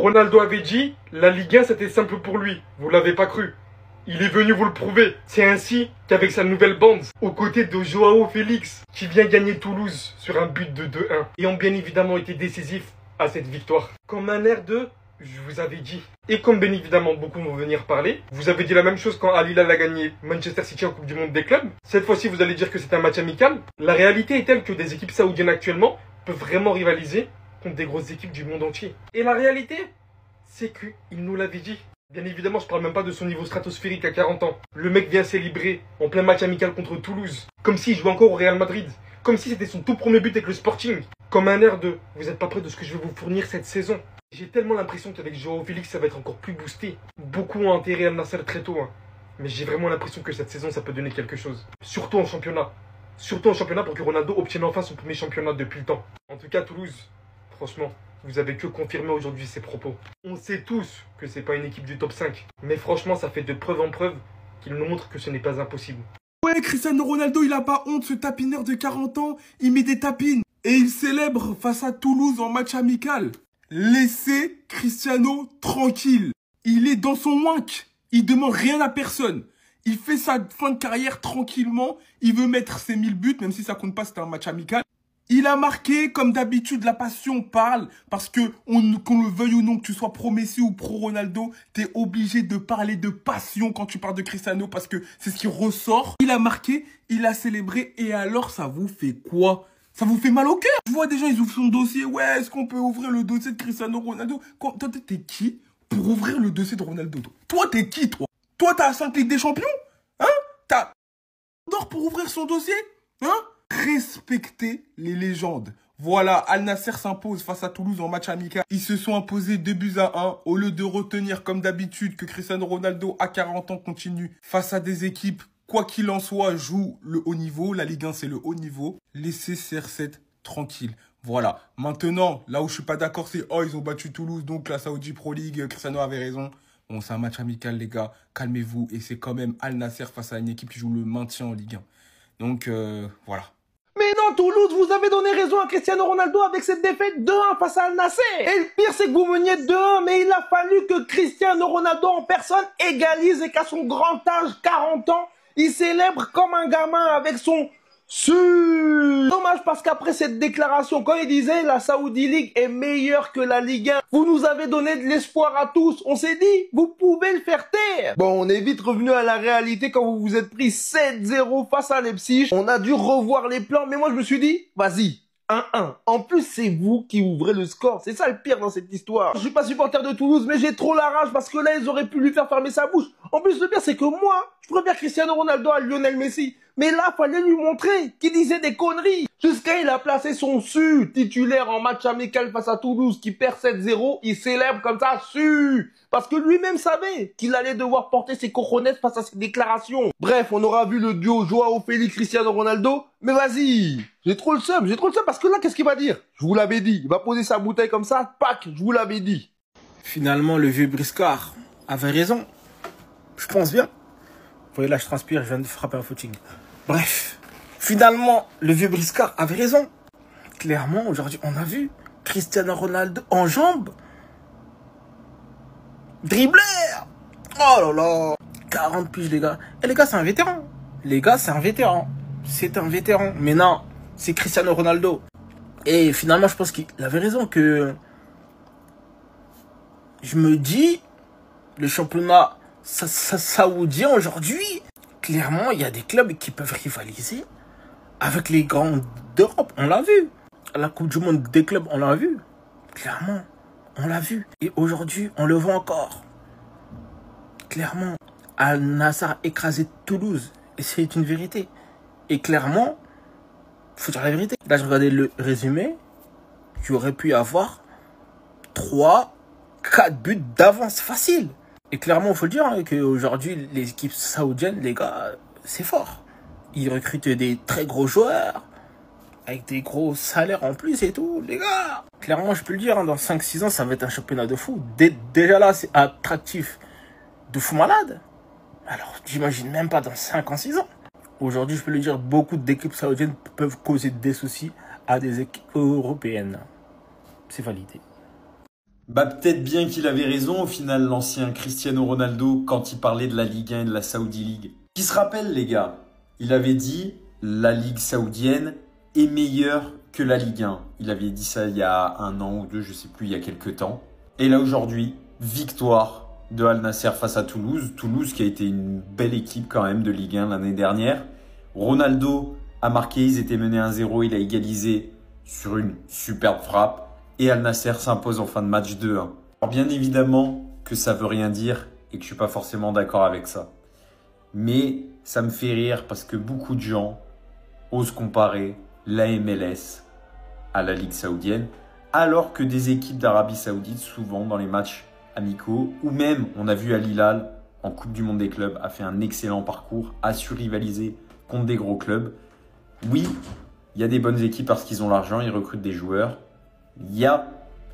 Ronaldo avait dit, la Ligue 1 c'était simple pour lui. Vous l'avez pas cru. Il est venu vous le prouver. C'est ainsi qu'avec sa nouvelle bande, aux côtés de Joao Félix, qui vient gagner Toulouse sur un but de 2-1, et ont bien évidemment été décisifs à cette victoire. Comme un air de « je vous avais dit ». Et comme bien évidemment beaucoup vont venir parler, vous avez dit la même chose quand Al Hilal a gagné Manchester City en Coupe du Monde des clubs. Cette fois-ci vous allez dire que c'est un match amical. La réalité est telle que des équipes saoudiennes actuellement peuvent vraiment rivaliser contre des grosses équipes du monde entier. Et la réalité, c'est qu'il nous l'avait dit. Bien évidemment, je parle même pas de son niveau stratosphérique à 40 ans. Le mec vient célébrer en plein match amical contre Toulouse, comme s'il jouait encore au Real Madrid, comme si c'était son tout premier but avec le Sporting, comme un air de « vous n'êtes pas prêt de ce que je vais vous fournir cette saison ». J'ai tellement l'impression qu'avec Joao Félix, ça va être encore plus boosté. Beaucoup ont enterré Al Nassr très tôt, mais j'ai vraiment l'impression que cette saison, ça peut donner quelque chose. Surtout en championnat. Surtout en championnat pour que Ronaldo obtienne enfin son premier championnat depuis le temps. En tout cas, Toulouse, franchement, vous avez que confirmé aujourd'hui ces propos. On sait tous que c'est pas une équipe du top 5. Mais franchement, ça fait de preuve en preuve qu'il nous montre que ce n'est pas impossible. Ouais, Cristiano Ronaldo, il a pas honte, ce tapineur de 40 ans. Il met des tapines. Et il célèbre face à Toulouse en match amical. Laissez Cristiano tranquille. Il est dans son wank. Il demande rien à personne. Il fait sa fin de carrière tranquillement. Il veut mettre ses 1000 buts, même si ça compte pas, c'était un match amical. Il a marqué, comme d'habitude, la passion parle, parce que, qu'on le veuille ou non, que tu sois pro Messi ou pro Ronaldo, t'es obligé de parler de passion quand tu parles de Cristiano, parce que c'est ce qui ressort. Il a marqué, il a célébré, et alors ça vous fait quoi? Ça vous fait mal au cœur? Je vois des gens, ils ouvrent son dossier, ouais, est-ce qu'on peut ouvrir le dossier de Cristiano Ronaldo? Toi, t'es qui pour ouvrir le dossier de Ronaldo? Toi, t'es qui, toi? Toi, t'as 5 Ligues des Champions? Hein? T'as d'or pour ouvrir son dossier? Hein? Respectez les légendes. Voilà, Al Nassr s'impose face à Toulouse en match amical. Ils se sont imposés 2-1 au lieu de retenir comme d'habitude que Cristiano Ronaldo à 40 ans continue face à des équipes, quoi qu'il en soit, jouent le haut niveau. La Ligue 1, c'est le haut niveau. Laissez CR7 tranquille. Voilà. Maintenant, là où je suis pas d'accord, c'est « Oh, ils ont battu Toulouse, donc la Saudi Pro League, Cristiano avait raison ». Bon, c'est un match amical, les gars. Calmez-vous. Et c'est quand même Al Nassr face à une équipe qui joue le maintien en Ligue 1. Donc, voilà. Mais non, Toulouse, vous avez donné raison à Cristiano Ronaldo avec cette défaite 2-1 face à Al Nassr. Et le pire, c'est que vous meniez 2-1, mais il a fallu que Cristiano Ronaldo en personne égalise et qu'à son grand âge, 40 ans, il célèbre comme un gamin avec son su. Dommage parce qu'après cette déclaration, quand il disait la Saudi League est meilleure que la Ligue 1, vous nous avez donné de l'espoir à tous. On s'est dit, vous pouvez le faire taire. Bon, on est vite revenu à la réalité quand vous vous êtes pris 7-0 face à Leipzig. On a dû revoir les plans, mais moi je me suis dit, vas-y. 1-1. En plus, c'est vous qui ouvrez le score. C'est ça le pire dans cette histoire. Je suis pas supporter de Toulouse, mais j'ai trop la rage parce que là, ils auraient pu lui faire fermer sa bouche. En plus, le pire, c'est que moi, je préfère Cristiano Ronaldo à Lionel Messi. Mais là, fallait lui montrer qu'il disait des conneries. Jusqu'à il a placé son su titulaire en match amical face à Toulouse qui perd 7-0. Il célèbre comme ça, su. Parce que lui-même savait qu'il allait devoir porter ses cojones face à ses déclarations. Bref, on aura vu le duo Joao Félix Cristiano Ronaldo. Mais vas-y, j'ai trop le seum parce que là, qu'est-ce qu'il va dire? Je vous l'avais dit, il va poser sa bouteille comme ça, pack, je vous l'avais dit. Finalement, le vieux Briscard avait raison. Je pense bien. Vous voyez, là, je transpire, je viens de frapper un footing. Bref, finalement, le vieux Briscard avait raison. Clairement, aujourd'hui, on a vu Cristiano Ronaldo en jambes. Dribbler. Oh là là. 40 piges, les gars. Et les gars, c'est un vétéran. Les gars, c'est un vétéran. C'est un vétéran. Mais non, c'est Cristiano Ronaldo. Et finalement, je pense qu'il avait raison que... Je me dis, le championnat saoudien aujourd'hui, clairement, il y a des clubs qui peuvent rivaliser avec les grands d'Europe. On l'a vu. À la Coupe du Monde des clubs, on l'a vu. Clairement, on l'a vu. Et aujourd'hui, on le voit encore. Clairement, Al Nassr a écrasé Toulouse. Et c'est une vérité. Et clairement, faut dire la vérité. Là, je regardais le résumé. Tu aurais pu avoir 3, 4 buts d'avance facile. Et clairement, il faut le dire, hein, qu'aujourd'hui, les équipes saoudiennes, les gars, c'est fort. Ils recrutent des très gros joueurs, avec des gros salaires en plus et tout, les gars. Clairement, je peux le dire, hein, dans 5-6 ans, ça va être un championnat de fou. Déjà là, c'est attractif de fou malade. Alors, j'imagine même pas dans 5 ans, 6 ans. Aujourd'hui, je peux le dire, beaucoup d'équipes saoudiennes peuvent causer des soucis à des équipes européennes. C'est validé. Bah peut-être bien qu'il avait raison au final, l'ancien Cristiano Ronaldo, quand il parlait de la Ligue 1 et de la Saudi League. Qui se rappelle les gars, il avait dit la Ligue saoudienne est meilleure que la Ligue 1. Il avait dit ça il y a 1 an ou 2, je sais plus, il y a quelques temps. Et là aujourd'hui, victoire de Al Nassr face à Toulouse. Toulouse qui a été une belle équipe quand même de Ligue 1 l'année dernière. Ronaldo a marqué, ils étaient menés 1-0, il a égalisé sur une superbe frappe. Et Al Nassr s'impose en fin de match 2-1. Alors bien évidemment que ça veut rien dire et que je suis pas forcément d'accord avec ça. Mais ça me fait rire parce que beaucoup de gens osent comparer la MLS à la Ligue saoudienne, alors que des équipes d'Arabie Saoudite, souvent dans les matchs amicaux, ou même on a vu Al Hilal en Coupe du Monde des clubs, a fait un excellent parcours, a su rivaliser contre des gros clubs. Oui, il y a des bonnes équipes parce qu'ils ont l'argent, ils recrutent des joueurs. Il y a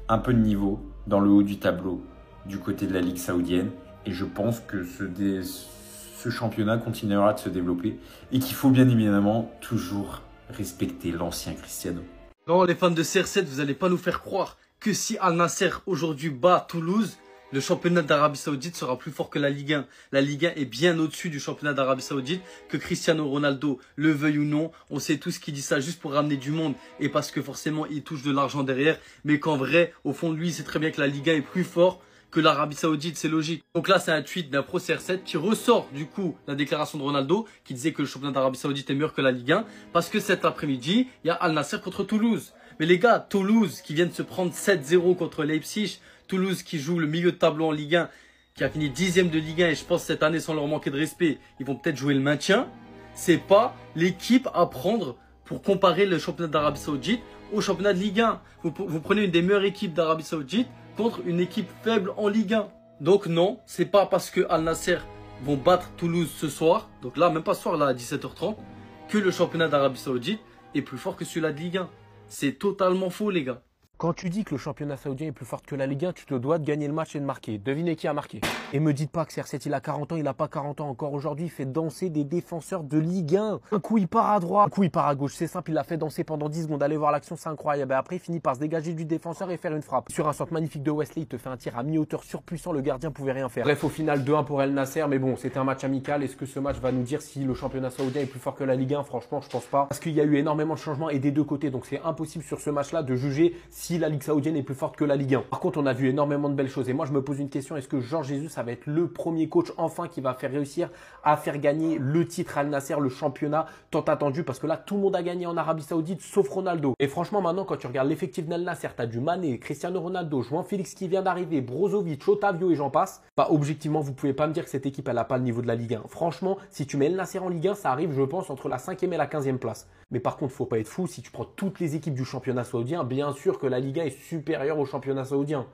un peu de niveau dans le haut du tableau du côté de la Ligue saoudienne et je pense que ce championnat continuera de se développer et qu'il faut bien évidemment toujours respecter l'ancien Cristiano. Non, les fans de CR7, vous n'allez pas nous faire croire que si Al Nassr aujourd'hui bat Toulouse, le championnat d'Arabie Saoudite sera plus fort que la Ligue 1. La Ligue 1 est bien au-dessus du championnat d'Arabie Saoudite, que Cristiano Ronaldo le veuille ou non. On sait tous qu'il dit ça juste pour ramener du monde et parce que forcément il touche de l'argent derrière. Mais qu'en vrai, au fond de lui, il sait très bien que la Ligue 1 est plus fort que l'Arabie Saoudite, c'est logique. Donc là, c'est un tweet d'un pro CR7 qui ressort du coup la déclaration de Ronaldo qui disait que le championnat d'Arabie Saoudite est meilleur que la Ligue 1 parce que cet après-midi, il y a Al Nassr contre Toulouse. Mais les gars, Toulouse qui vient de se prendre 7-0 contre Leipzig, Toulouse qui joue le milieu de tableau en Ligue 1, qui a fini 10e de Ligue 1 et je pense cette année sans leur manquer de respect, ils vont peut-être jouer le maintien. C'est pas l'équipe à prendre pour comparer le championnat d'Arabie Saoudite au championnat de Ligue 1. Vous prenez une des meilleures équipes d'Arabie Saoudite contre une équipe faible en Ligue 1. Donc non, c'est pas parce que Al Nassr vont battre Toulouse ce soir, donc là même pas ce soir là à 17h30, que le championnat d'Arabie Saoudite est plus fort que celui-là de Ligue 1. C'est totalement faux les gars. Quand tu dis que le championnat saoudien est plus fort que la Ligue 1, tu te dois de gagner le match et de marquer. Devinez qui a marqué. Et me dites pas que CR7 il a 40 ans, il a pas 40 ans encore aujourd'hui, il fait danser des défenseurs de Ligue 1. Un coup il part à droite, un coup il part à gauche, c'est simple, il l'a fait danser pendant 10 secondes, allez voir l'action, c'est incroyable. Et après il finit par se dégager du défenseur et faire une frappe. Sur un centre magnifique de Wesley, il te fait un tir à mi-hauteur surpuissant, le gardien pouvait rien faire. Bref, au final 2-1 pour El Nasser, mais bon, c'était un match amical. Est-ce que ce match va nous dire si le championnat saoudien est plus fort que la Ligue 1? Franchement, je pense pas. Parce qu'il y a eu énormément de changements et des deux côtés, donc c'est impossible sur ce match-là de juger si la Ligue saoudienne est plus forte que la Ligue 1. Par contre, on a vu énormément de belles choses et moi je me pose une question, est-ce que Georges Jesus ça va être le premier coach enfin qui va faire réussir à faire gagner le titre Al Nassr, le championnat tant attendu, parce que là tout le monde a gagné en Arabie Saoudite sauf Ronaldo. Et franchement maintenant quand tu regardes l'effectif d'Al Nassr, tu as du Mané, Cristiano Ronaldo, João Félix qui vient d'arriver, Brozovic, Otavio et j'en passe. Bah objectivement vous pouvez pas me dire que cette équipe elle a pas le niveau de la Ligue 1. Franchement si tu mets Al Nassr en Ligue 1 ça arrive je pense entre la 5e et la 15e place. Mais par contre faut pas être fou, si tu prends toutes les équipes du championnat saoudien, bien sûr que la Ligue 1 est supérieure au championnat saoudien.